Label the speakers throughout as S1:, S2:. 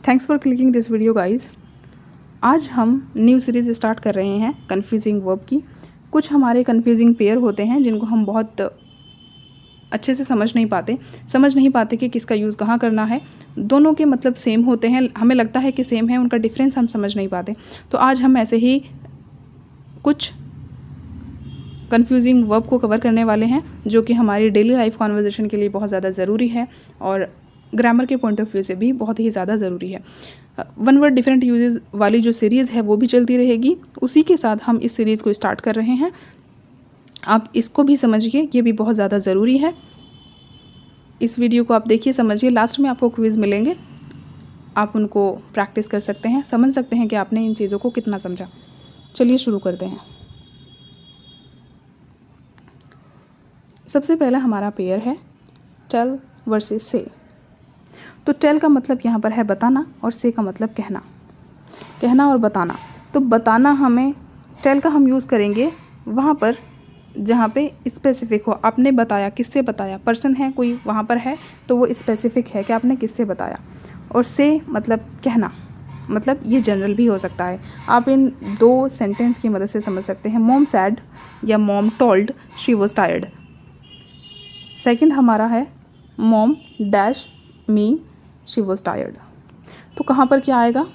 S1: Thanks for clicking this video guys. आज हम new series start कर रहे हैं कन्फ्यूजिंग वर्ब की। कुछ हमारे कन्फ्यूजिंग पेयर होते हैं जिनको हम बहुत अच्छे से समझ नहीं पाते कि किसका यूज़ कहाँ करना है। दोनों के मतलब सेम होते हैं, हमें लगता है कि सेम है, उनका डिफरेंस हम समझ नहीं पाते। तो आज हम ऐसे ही कुछ कन्फ्यूजिंग वर्ब को कवर करने वाले हैं जो कि हमारी डेली लाइफ कॉन्वर्जेशन के लिए बहुत ज़्यादा ज़रूरी है और ग्रामर के पॉइंट ऑफ व्यू से भी बहुत ही ज़्यादा ज़रूरी है। वन वर्ड डिफरेंट यूजेस वाली जो सीरीज़ है वो भी चलती रहेगी। उसी के साथ हम इस सीरीज़ को स्टार्ट कर रहे हैं। आप इसको भी समझिए, ये भी बहुत ज़्यादा ज़रूरी है। इस वीडियो को आप देखिए, समझिए। लास्ट में आपको क्विज़ मिलेंगे, आप उनको प्रैक्टिस कर सकते हैं, समझ सकते हैं कि आपने इन चीज़ों को कितना समझा। चलिए शुरू करते हैं। सबसे पहला हमारा पेयर है टेल वर्सेस से। तो टेल का मतलब यहाँ पर है बताना और से का मतलब कहना और बताना। तो बताना हमें टेल का हम यूज़ करेंगे वहाँ पर जहाँ पे स्पेसिफिक हो। आपने बताया, किससे बताया, पर्सन है कोई वहाँ पर है तो वो स्पेसिफिक है कि आपने किससे बताया। और से मतलब कहना, मतलब ये जनरल भी हो सकता है। आप इन दो सेंटेंस की मदद से समझ सकते हैं। मॉम सैड या mom told she was tired. Second हमारा है mom dash me she was tired. तो कहाँ पर क्या आएगा,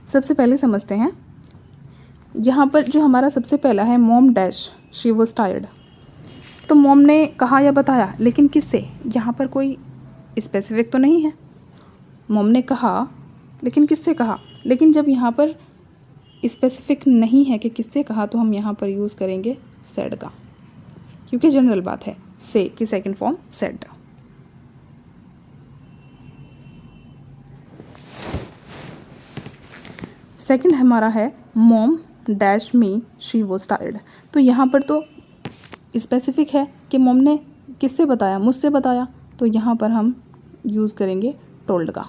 S1: सबसे पहले समझते हैं। यहाँ पर जो हमारा सबसे पहला है mom dash she was tired, तो मॉम ने कहा या बताया, लेकिन किससे? यहाँ पर कोई स्पेसिफिक तो नहीं है। मॉम ने कहा, लेकिन किससे कहा? लेकिन जब यहाँ पर स्पेसिफिक नहीं है कि किससे कहा, तो हम यहाँ पर यूज़ करेंगे सेड का, क्योंकि जनरल बात है। से की सेकंड फॉर्म सेड। सेकंड हमारा है mom dash me she was tired. तो यहाँ पर तो स्पेसिफिक है कि मॉम ने किससे बताया, मुझसे बताया, तो यहाँ पर हम यूज़ करेंगे टोल्ड का।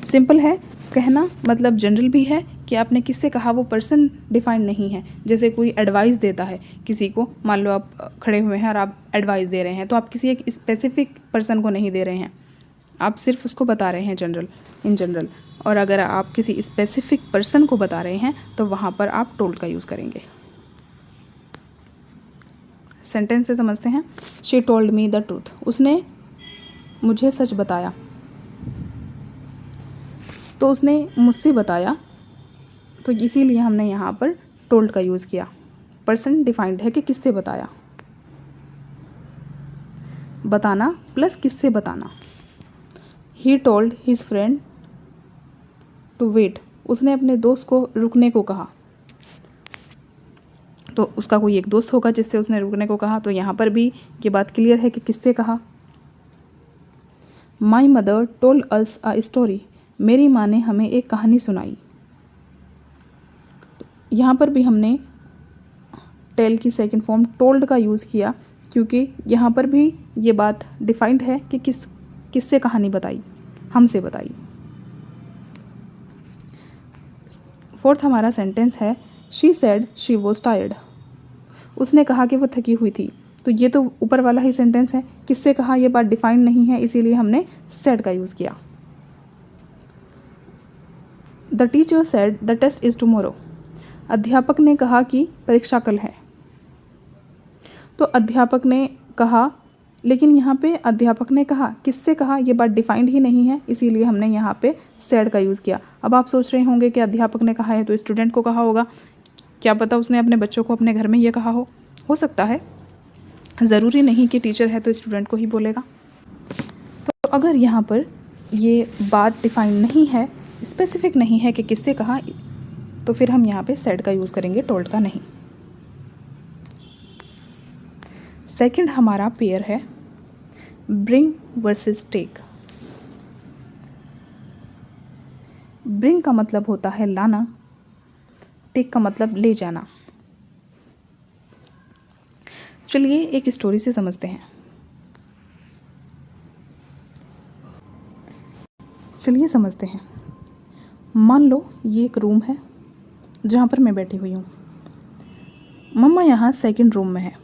S1: सिंपल है, कहना मतलब जनरल भी है कि आपने किससे कहा, वो पर्सन डिफाइंड नहीं है। जैसे कोई एडवाइस देता है किसी को, मान लो आप खड़े हुए हैं और आप एडवाइस दे रहे हैं, तो आप किसी एक स्पेसिफिक पर्सन को नहीं दे रहे हैं, आप सिर्फ उसको बता रहे हैं जनरल, इन जनरल। और अगर आप किसी स्पेसिफिक पर्सन को बता रहे हैं तो वहाँ पर आप टोल्ड का यूज़ करेंगे। सेंटेंस से समझते हैं। She told me the truth, उसने मुझे सच बताया। तो उसने मुझसे बताया, तो इसीलिए हमने यहाँ पर टोल्ड का यूज़ किया। पर्सन डिफाइंड है कि किससे बताया, बताना प्लस किससे बताना। He told his friend to wait, उसने अपने दोस्त को रुकने को कहा। तो उसका कोई एक दोस्त होगा जिससे उसने रुकने को कहा, तो यहाँ पर भी ये बात क्लियर है कि किससे कहा। My mother told us a story, मेरी माँ ने हमें एक कहानी सुनाई। यहाँ पर भी हमने टेल की सेकंड फॉर्म टोल्ड का यूज़ किया, क्योंकि यहाँ पर भी ये बात डिफाइंड है कि किससे कहानी बताई, हमसे बताई। फोर्थ हमारा सेंटेंस है she said she was tired, उसने कहा कि वो थकी हुई थी। तो ये तो ऊपर वाला ही सेंटेंस है, किससे कहा ये बात डिफाइंड नहीं है, इसीलिए हमने सेड का यूज़ किया। The teacher said the test is tomorrow, अध्यापक ने कहा कि परीक्षा कल है। तो अध्यापक ने कहा, लेकिन यहाँ पे अध्यापक ने कहा, किससे कहा, ये बात डिफाइंड ही नहीं है, इसीलिए हमने यहाँ पे सेड का यूज़ किया। अब आप सोच रहे होंगे कि अध्यापक ने कहा है तो स्टूडेंट को कहा होगा, क्या पता उसने अपने बच्चों को अपने घर में ये कहा हो सकता है। ज़रूरी नहीं कि टीचर है तो स्टूडेंट को ही बोलेगा। तो अगर यहाँ पर ये बात डिफाइन नहीं है, स्पेसिफिक नहीं है कि किससे कहा, तो फिर हम यहाँ पे सेड का यूज़ करेंगे, टोल्ड का नहीं। सेकंड हमारा पेयर है ब्रिंग वर्सेस टेक। ब्रिंग का मतलब होता है लाना, टेक का मतलब ले जाना। चलिए एक स्टोरी से समझते हैं। मान लो ये एक रूम है जहाँ पर मैं बैठी हुई हूँ। मम्मा यहाँ सेकंड रूम में है।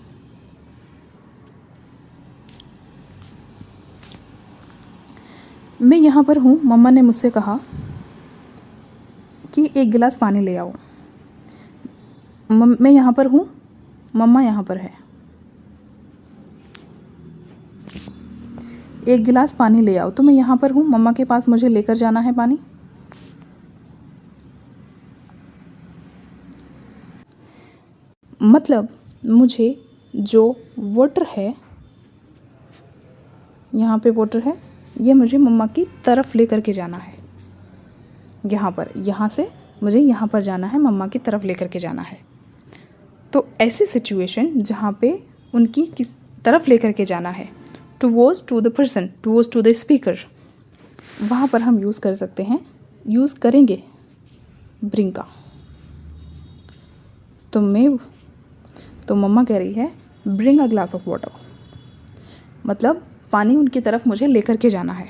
S1: मैं यहाँ पर हूँ, मम्मा ने मुझसे कहा कि एक गिलास पानी ले आओ। मैं यहाँ पर हूँ, मम्मा यहाँ पर है। एक गिलास पानी ले आओ, तो मैं यहाँ पर हूँ, मम्मा के पास मुझे लेकर जाना है पानी। मतलब मुझे जो वाटर है, यहाँ पे वाटर है, ये मुझे मम्मा की तरफ लेकर के जाना है। यहाँ पर, यहाँ से मुझे यहाँ पर जाना है, मम्मा की तरफ लेकर के जाना है। तो ऐसी सिचुएशन जहाँ पे उनकी किस तरफ लेकर के जाना है, towards to the person, towards to the speaker, वहाँ पर हम यूज़ कर सकते हैं, यूज़ करेंगे ब्रिंग का। तो मम्मा कह रही है bring a glass of water, मतलब पानी उनकी तरफ मुझे लेकर के जाना है।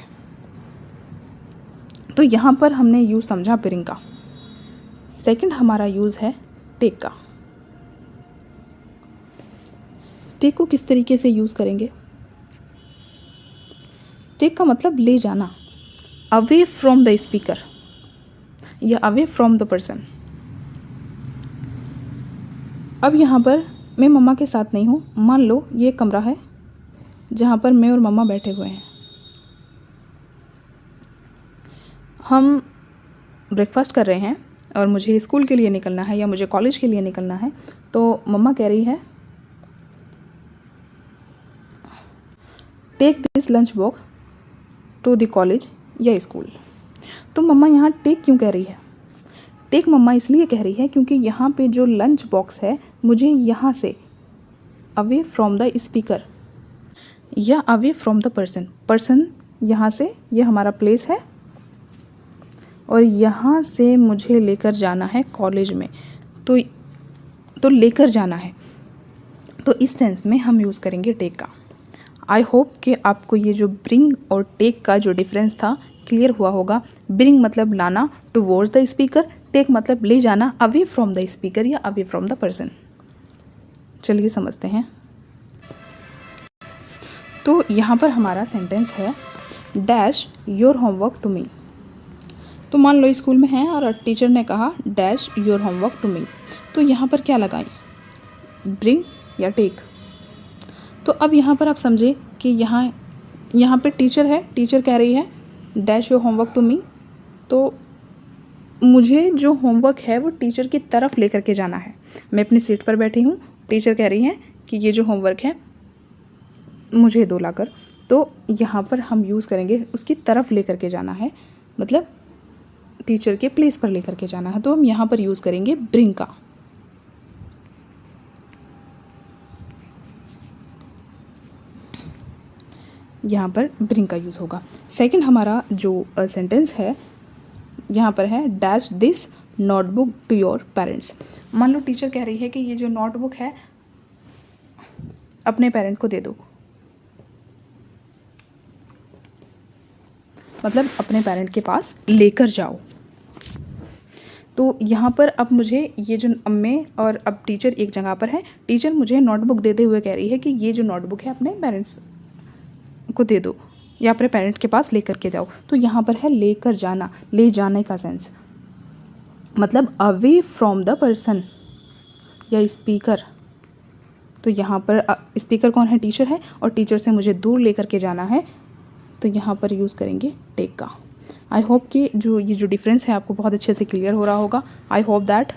S1: तो यहाँ पर हमने यूज़ समझा ब्रिंग का। सेकंड हमारा यूज़ है टेक का। टेक को किस तरीके से यूज़ करेंगे? टेक का मतलब ले जाना, अवे फ्रॉम द स्पीकर या अवे फ्रॉम द पर्सन। अब यहाँ पर मैं मम्मा के साथ नहीं हूँ। मान लो ये एक कमरा है जहाँ पर मैं और मम्मा बैठे हुए हैं। हम ब्रेकफास्ट कर रहे हैं और मुझे स्कूल के लिए निकलना है या मुझे कॉलेज के लिए निकलना है। तो मम्मा कह रही है take this lunch box to the college या स्कूल। तो मम्मा यहाँ टेक क्यों कह रही है? टेक मम्मा इसलिए कह रही है क्योंकि यहाँ पे जो लंच बॉक्स है, मुझे यहाँ से अवे फ्रॉम द स्पीकर या अवे फ्रॉम द पर्सन यहाँ से, ये हमारा प्लेस है और यहाँ से मुझे लेकर जाना है कॉलेज में। तो लेकर जाना है, तो इस सेंस में हम यूज़ करेंगे टेक का। आई होप कि आपको ये जो ब्रिंग और टेक का जो डिफरेंस था क्लियर हुआ होगा। ब्रिंग मतलब लाना टुवर्ड्स द स्पीकर, टेक मतलब ले जाना अवे फ्रॉम द स्पीकर या अवे फ्रॉम द पर्सन। चलिए समझते हैं। तो यहाँ पर हमारा सेंटेंस है dash your homework to me. तो मान लो स्कूल में हैं और टीचर ने कहा dash your homework to me. तो यहाँ पर क्या लगाएं, ब्रिंग या टेक? तो अब यहाँ पर आप समझे कि यहाँ पे टीचर है, टीचर कह रही है dash your homework to me. तो मुझे जो होमवर्क है वो टीचर की तरफ लेकर के जाना है। मैं अपनी सीट पर बैठी हूँ, टीचर कह रही है कि ये जो होमवर्क है मुझे दो लाकर। तो यहाँ पर हम यूज़ करेंगे उसकी तरफ लेकर के जाना है, मतलब टीचर के प्लेस पर लेकर के जाना है। तो हम यहाँ पर यूज़ करेंगे ब्रिंग का। यहाँ पर ब्रिंग का यूज़ होगा। सेकंड हमारा जो सेंटेंस है यहाँ पर है dash this notebook to your parents. मान लो टीचर कह रही है कि ये जो नोटबुक है अपने पेरेंट को दे दो, मतलब अपने पेरेंट के पास लेकर जाओ। तो यहाँ पर अब मुझे ये जो मैं और अब टीचर एक जगह पर है, टीचर मुझे नोटबुक देते हुए कह रही है कि ये जो नोटबुक है अपने पेरेंट्स को दे दो या अपने पेरेंट के पास लेकर के जाओ। तो यहाँ पर है लेकर जाना, ले जाने का सेंस, मतलब अवे फ्रॉम द पर्सन या स्पीकर। तो यहाँ पर स्पीकर कौन है? टीचर है, और टीचर से मुझे दूर लेकर के जाना है, तो यहाँ पर यूज़ करेंगे टेक का। आई होप कि ये जो डिफरेंस है आपको बहुत अच्छे से क्लियर हो रहा होगा। I hope that.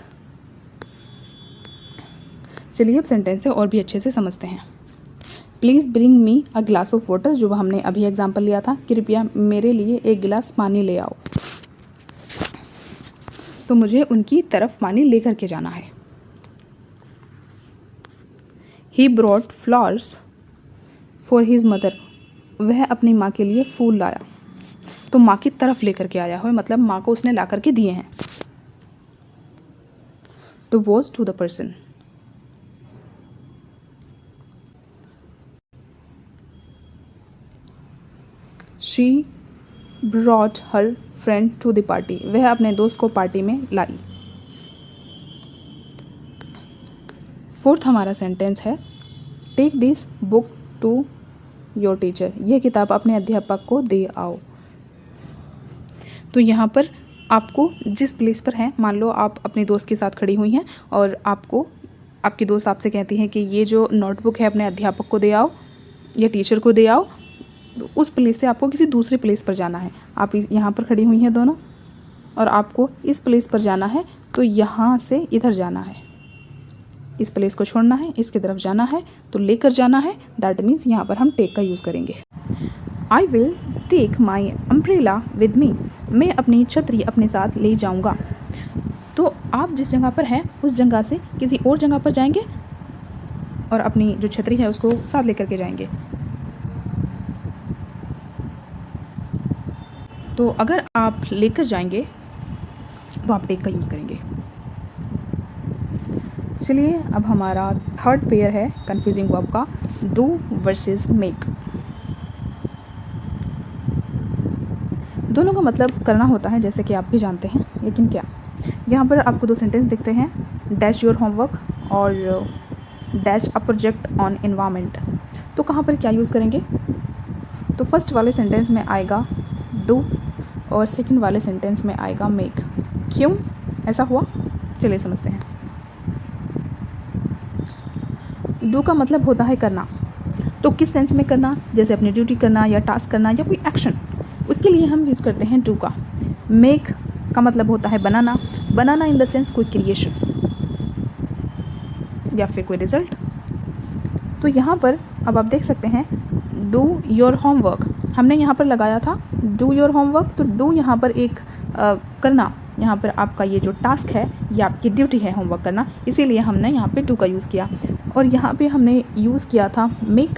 S1: चलिए अब सेंटेंस से और भी अच्छे से समझते हैं। Please bring me a glass of water, जो हमने अभी एग्जाम्पल लिया था, कृपया मेरे लिए एक गिलास पानी ले आओ। तो मुझे उनकी तरफ पानी लेकर के जाना है। He brought flowers for his mother, वह अपनी माँ के लिए फूल लाया। तो माँ की तरफ लेकर के आया हो, मतलब माँ को उसने ला करके दिए हैं। तो was to the person. She brought her friend to the party, वह अपने दोस्त को पार्टी में लाई। फोर्थ हमारा सेंटेंस है take this book to your teacher, यह किताब अपने अध्यापक को दे आओ। तो यहाँ पर आपको जिस प्लेस पर है, मान लो आप अपने दोस्त के साथ खड़ी हुई हैं और आपकी दोस्त आपसे कहती है कि ये जो नोटबुक है अपने अध्यापक को दे आओ या टीचर को दे आओ, तो उस प्लेस से आपको किसी दूसरे प्लेस पर जाना है। आप यहाँ पर खड़ी हुई हैं दोनों और आपको इस प्लेस पर जाना है, तो यहाँ से इधर जाना है, इस प्लेस को छोड़ना है, इसकी तरफ जाना है, तो लेकर जाना है। दैट मीन्स यहाँ पर हम टेक का यूज़ करेंगे। I will take my umbrella with me, मैं अपनी छतरी अपने साथ ले जाऊँगा। तो आप जिस जगह पर हैं उस जगह से किसी और जगह पर जाएंगे और अपनी जो छतरी है उसको साथ लेकर के जाएंगे। तो अगर आप लेकर जाएंगे तो आप टेक का यूज़ करेंगे। चलिए अब हमारा थर्ड पेयर है कन्फ्यूजिंग वर्ब का, डू वर्सेस मेक। दोनों का मतलब करना होता है, जैसे कि आप भी जानते हैं, लेकिन क्या, यहाँ पर आपको दो सेंटेंस दिखते हैं, डैश योर होमवर्क और dash a project on environment. तो कहाँ पर क्या यूज़ करेंगे? तो फर्स्ट वाले सेंटेंस में आएगा डू और सेकंड वाले सेंटेंस में आएगा मेक। क्यों ऐसा हुआ, चलिए समझते हैं। डू का मतलब होता है करना, तो किस सेंस में करना, जैसे अपनी ड्यूटी करना या टास्क करना या कोई एक्शन, उसके लिए हम यूज़ करते हैं डू का। मेक का मतलब होता है बनाना, बनाना इन द सेंस कोई क्रिएशन या फिर कोई रिजल्ट। तो यहाँ पर अब आप देख सकते हैं डू योर होमवर्क, हमने यहाँ पर लगाया था डू योर होमवर्क, तो डू यहाँ पर एक करना, यहाँ पर आपका ये जो टास्क है ये आपकी ड्यूटी है होमवर्क करना, इसीलिए हमने यहाँ पे डू का यूज़ किया। और यहाँ पे हमने यूज़ किया था मेक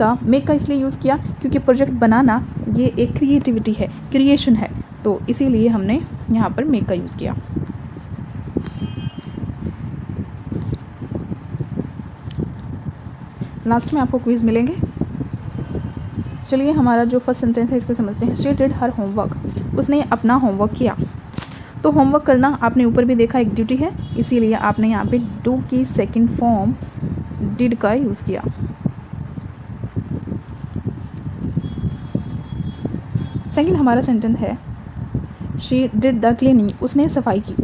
S1: का इसलिए यूज़ किया क्योंकि प्रोजेक्ट बनाना ये एक क्रिएटिविटी है, क्रिएशन है, तो इसीलिए हमने यहाँ पर मेक का यूज़ किया। लास्ट में आपको क्विज़ मिलेंगे। चलिए हमारा जो फर्स्ट सेंटेंस है इसको समझते हैं। शी डिड हर होमवर्क, उसने अपना होमवर्क किया। तो होमवर्क करना आपने ऊपर भी देखा एक ड्यूटी है, इसीलिए आपने यहाँ पे डू की सेकंड फॉर्म डिड का यूज़ किया। सेकंड हमारा सेंटेंस है शी डिड द क्लीनिंग, उसने सफाई की।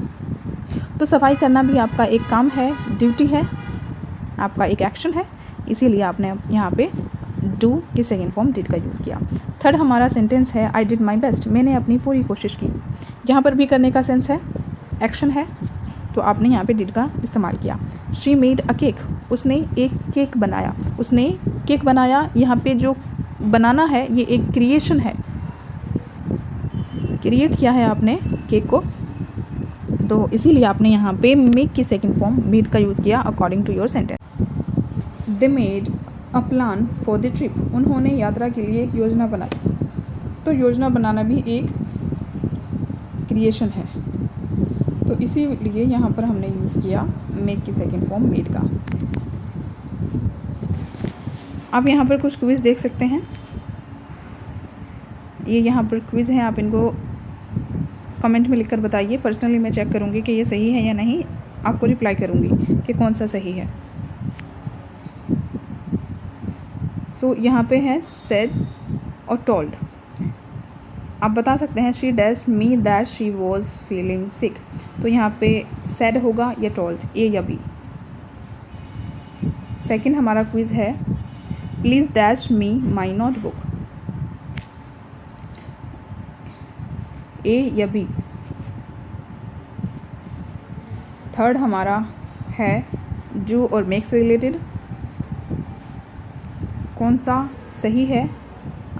S1: तो सफाई करना भी आपका एक काम है, ड्यूटी है, आपका एक एक्शन है, इसीलिए आपने यहाँ पे डू की सेकेंड फॉर्म डिड का यूज़ किया। थर्ड हमारा सेंटेंस है आई डिड माई बेस्ट, मैंने अपनी पूरी कोशिश की। यहाँ पर भी करने का सेंस है, एक्शन है, तो आपने यहाँ पे डिड का इस्तेमाल किया। शी मेड अ केक, उसने एक केक बनाया, उसने केक बनाया, यहाँ पे जो बनाना है ये एक क्रिएशन है, क्रिएट किया है आपने केक को, तो इसीलिए आपने यहाँ पे मेक की सेकेंड फॉर्म मेड का यूज़ किया according to your sentence. They made a plan for the trip, उन्होंने यात्रा के लिए एक योजना बनाई। तो योजना बनाना भी एक क्रिएशन है, तो इसीलिए यहाँ पर हमने यूज़ किया मेक की सेकेंड फॉर्म मेड का। आप यहाँ पर कुछ क्विज़ देख सकते हैं, ये यहाँ पर क्विज़ है, आप इनको कमेंट में लिखकर बताइए। पर्सनली मैं चेक करूँगी कि ये सही है या नहीं, आपको रिप्लाई करूँगी कि कौन सा सही है। तो यहाँ पे है सेड और टोल्ड, आप बता सकते हैं she dash me that she was feeling sick, तो यहाँ पे सेड होगा या टोल्ड, ए या बी। सेकंड हमारा क्विज़ है please dash me my notebook, A या बी। थर्ड हमारा है डू और मेक से रिलेटेड, कौन सा सही है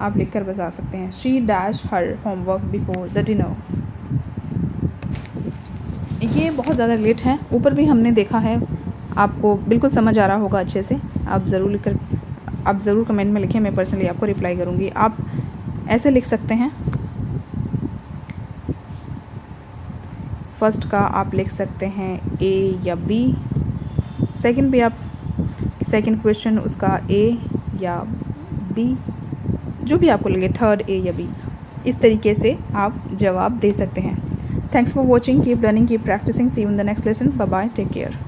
S1: आप लिखकर बता सकते हैं। She dash her homework before the dinner, ये बहुत ज़्यादा रिलेट है, ऊपर भी हमने देखा है, आपको बिल्कुल समझ आ रहा होगा अच्छे से। आप ज़रूर कमेंट में लिखें, मैं पर्सनली आपको रिप्लाई करूँगी। आप ऐसे लिख सकते हैं, फर्स्ट का आप लिख सकते हैं ए या बी, सेकंड भी आप सेकंड क्वेश्चन उसका ए या बी, जो भी आपको लगे, थर्ड ए या बी, इस तरीके से आप जवाब दे सकते हैं। Thanks for watching, keep learning, keep practising, see you in the next lesson, bye bye, take care.